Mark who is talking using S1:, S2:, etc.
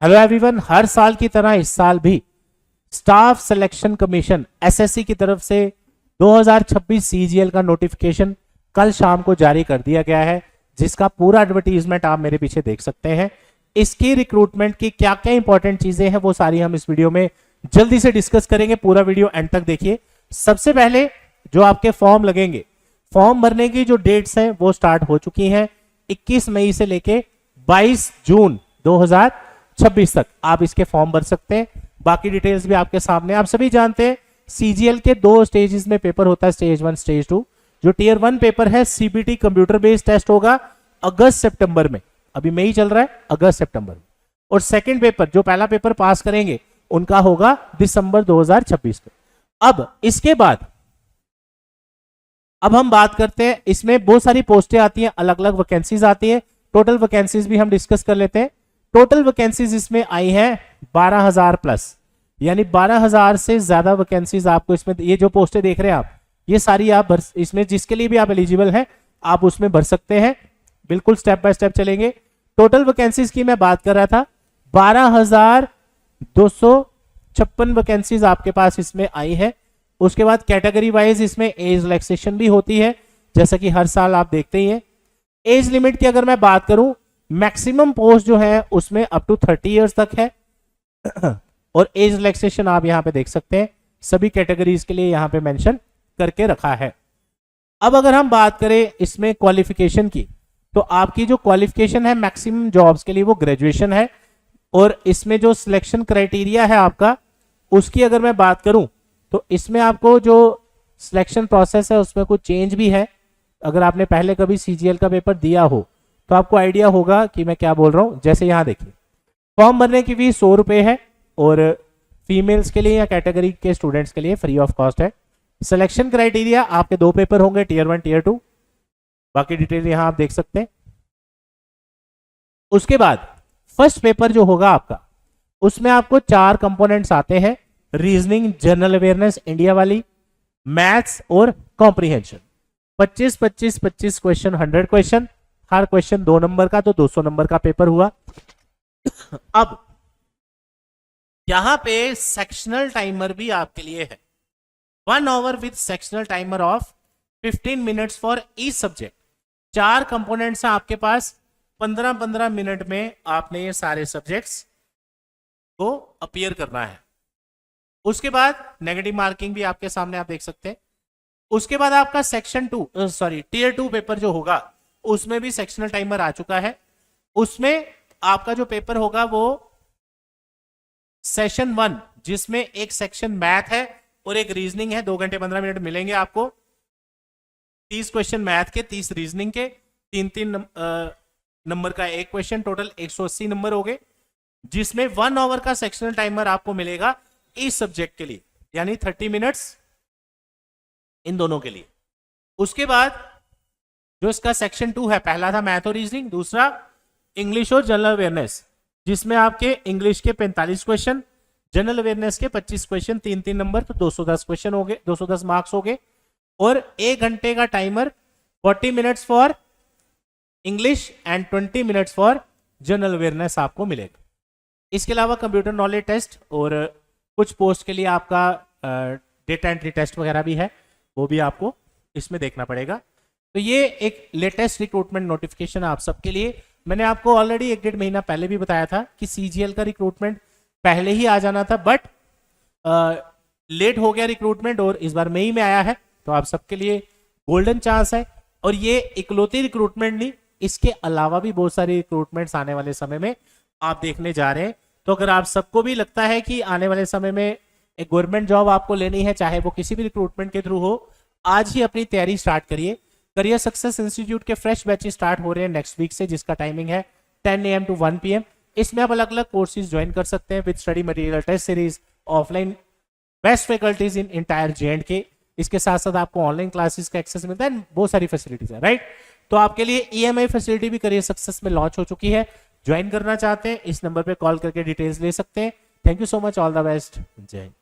S1: Hello everyone, हर साल की तरह इस साल भी स्टाफ सिलेक्शन कमीशन एसएससी की तरफ से 2026 सीजीएल का नोटिफिकेशन कल शाम को जारी कर दिया गया है, जिसका पूरा एडवर्टीजमेंट आप मेरे पीछे देख सकते हैं। इसकी रिक्रूटमेंट की क्या क्या इंपॉर्टेंट चीजें हैं वो सारी हम इस वीडियो में जल्दी से डिस्कस करेंगे। पूरा वीडियो एंड तक देखिए। सबसे पहले जो आपके फॉर्म लगेंगे, फॉर्म भरने की जो डेट्स हैं वो स्टार्ट हो चुकी हैं। 21 मई से लेके 22 जून 2026 तक आप इसके फॉर्म भर सकते हैं। बाकी डिटेल्स भी आपके सामने। आप सभी जानते हैं सीजीएल के 2 स्टेजेस में पेपर होता है, स्टेज 1 स्टेज 2। जो टियर 1 पेपर है सीबीटी कंप्यूटर बेस्ड टेस्ट होगा अगस्त सितंबर में, अभी मई चल रहा है, अगस्त सितंबर में। और सेकंड पेपर जो पहला पेपर पास करेंगे उनका होगा दिसंबर 2026 में। अब इसके बाद अब हम बात करते हैं, इसमें बहुत सारी पोस्टें आती हैं, अलग अलग वैकेंसीज आती हैं। टोटल वैकेंसीज भी हम डिस्कस कर लेते हैं। टोटल वैकेंसीज इसमें आई हैं 12,000 प्लस, यानी 12,000 से ज्यादा वैकेंसीज आपको इसमें, ये जो पोस्टें देख रहे हैं आप, ये सारी आप भर, इसमें जिसके लिए भी आप एलिजिबल हैं आप उसमें भर सकते हैं। बिल्कुल स्टेप बाय स्टेप चलेंगे। टोटल वैकेंसीज की मैं बात कर रहा था, 12,256 वैकेंसीज आपके पास इसमें आई है। उसके बाद कैटेगरी वाइज इसमें एज रिलैक्सेशन भी होती है, जैसा कि हर साल आप देखते ही हैं। एज लिमिट की अगर मैं बात करूं, मैक्सिमम पोस्ट जो है उसमें अप टू 30 इयर्स तक है। और एज रिलैक्सेशन आप यहां पे देख सकते हैं, सभी कैटेगरीज के लिए यहां पे मेंशन करके रखा है। अब अगर हम बात करें इसमें क्वालिफिकेशन की, तो आपकी जो क्वालिफिकेशन है मैक्सिमम जॉब्स के लिए वो ग्रेजुएशन है। और इसमें जो सिलेक्शन क्राइटेरिया है आपका, उसकी अगर मैं बात करूं तो इसमें आपको जो सिलेक्शन प्रोसेस है उसमें कुछ चेंज भी है। अगर आपने पहले कभी सीजीएल का पेपर दिया हो तो आपको आइडिया होगा कि मैं क्या बोल रहा हूं। जैसे यहां देखिए, फॉर्म भरने की फीस 100 रुपए है और फीमेल्स के लिए या कैटेगरी के स्टूडेंट्स के लिए फ्री ऑफ कॉस्ट है। सिलेक्शन क्राइटेरिया आपके 2 पेपर होंगे, टियर 1 टियर 2। बाकी डिटेल यहां आप देख सकते हैं। उसके बाद फर्स्ट पेपर जो होगा आपका, उसमें आपको 4 कंपोनेंट्स आते हैं, रीजनिंग, जनरल अवेयरनेस इंडिया वाली, मैथ्स और कॉम्प्रिहेंशन। 25-25-25 क्वेश्चन, 100 क्वेश्चन, हर क्वेश्चन 2 नंबर का, तो 200 नंबर का पेपर हुआ। अब यहां पे सेक्शनल टाइमर भी आपके लिए है, 1 hour with sectional timer of 15 minutes for each subject. 4 components हैं आपके पास, 15-15 मिनट में आपने ये सारे सब्जेक्ट्स को अपीयर करना है। उसके बाद नेगेटिव मार्किंग भी आपके सामने आप देख सकते हैं। उसके बाद आपका सेक्शन 2 सॉरी टियर 2 पेपर जो होगा उसमें भी सेक्शनल टाइमर आ चुका है। उसमें आपका जो पेपर होगा वो सेशन 1, जिसमें एक सेक्शन मैथ है और एक रीजनिंग है। 2 घंटे 15 मिनट मिलेंगे आपको। 30 क्वेश्चन मैथ के, 30 रीजनिंग के, 3-3 नंबर का एक क्वेश्चन, टोटल 180 नंबर हो गए, जिसमें 1 आवर का सेक्शनल टाइमर आपको मिलेगा इस सब्जेक्ट के लिए, यानी 30 मिनट्स इन दोनों के लिए। उसके बाद जो इसका सेक्शन 2 है, पहला था मैथ और रीजनिंग, दूसरा इंग्लिश और जनरल अवेयरनेस, जिसमें आपके इंग्लिश के 45 क्वेश्चन, जनरल अवेयरनेस के 25 क्वेश्चन, 3-3 नंबर, तो 210 क्वेश्चन हो गए, 210 मार्क्स हो गए। और 1 घंटे का timer, 40 minutes for English and 20 minutes for general awareness आपको मिलेगा। इसके अलावा कंप्यूटर नॉलेज टेस्ट और कुछ पोस्ट के लिए आपका डेटा एंट्री टेस्ट वगैरह भी है, वो भी आपको इसमें देखना पड़ेगा। तो ये एक लेटेस्ट रिक्रूटमेंट नोटिफिकेशन आप सबके लिए। मैंने आपको ऑलरेडी 1-1.5 महीना पहले भी बताया था कि सीजीएल का रिक्रूटमेंट पहले ही आ जाना था, बट लेट हो गया रिक्रूटमेंट और इस बार मई में आया है। तो आप सबके लिए गोल्डन चांस है। और ये इकलौती रिक्रूटमेंट नहीं, इसके अलावा भी बहुत सारी रिक्रूटमेंट्स आने वाले समय में आप देखने जा रहे हैं। तो अगर आप सबको भी लगता है कि आने वाले समय में एक गवर्नमेंट जॉब आपको लेनी है, चाहे वो किसी भी रिक्रूटमेंट के थ्रू हो, आज ही अपनी तैयारी स्टार्ट करिए। करियर सक्सेस इंस्टीट्यूट के फ्रेश बैचेस स्टार्ट हो रहे हैं नेक्स्ट वीक से, जिसका टाइमिंग है 10 AM to 1 PM। इसमें आप अलग अलग कोर्सेज ज्वाइन कर सकते हैं with study material, test series, offline, best faculties in entire J&K। इसके साथ साथ आपको ऑनलाइन क्लासेस का एक्सेस मिलता है, बहुत सारी फैसिलिटीज है, राइट। तो आपके लिए EMI फैसिलिटी भी करियर सक्सेस में लॉन्च हो चुकी है। ज्वाइन करना चाहते हैं इस नंबर पे कॉल करके डिटेल्स ले सकते हैं। Thank you so much, all the best, जय हिंद।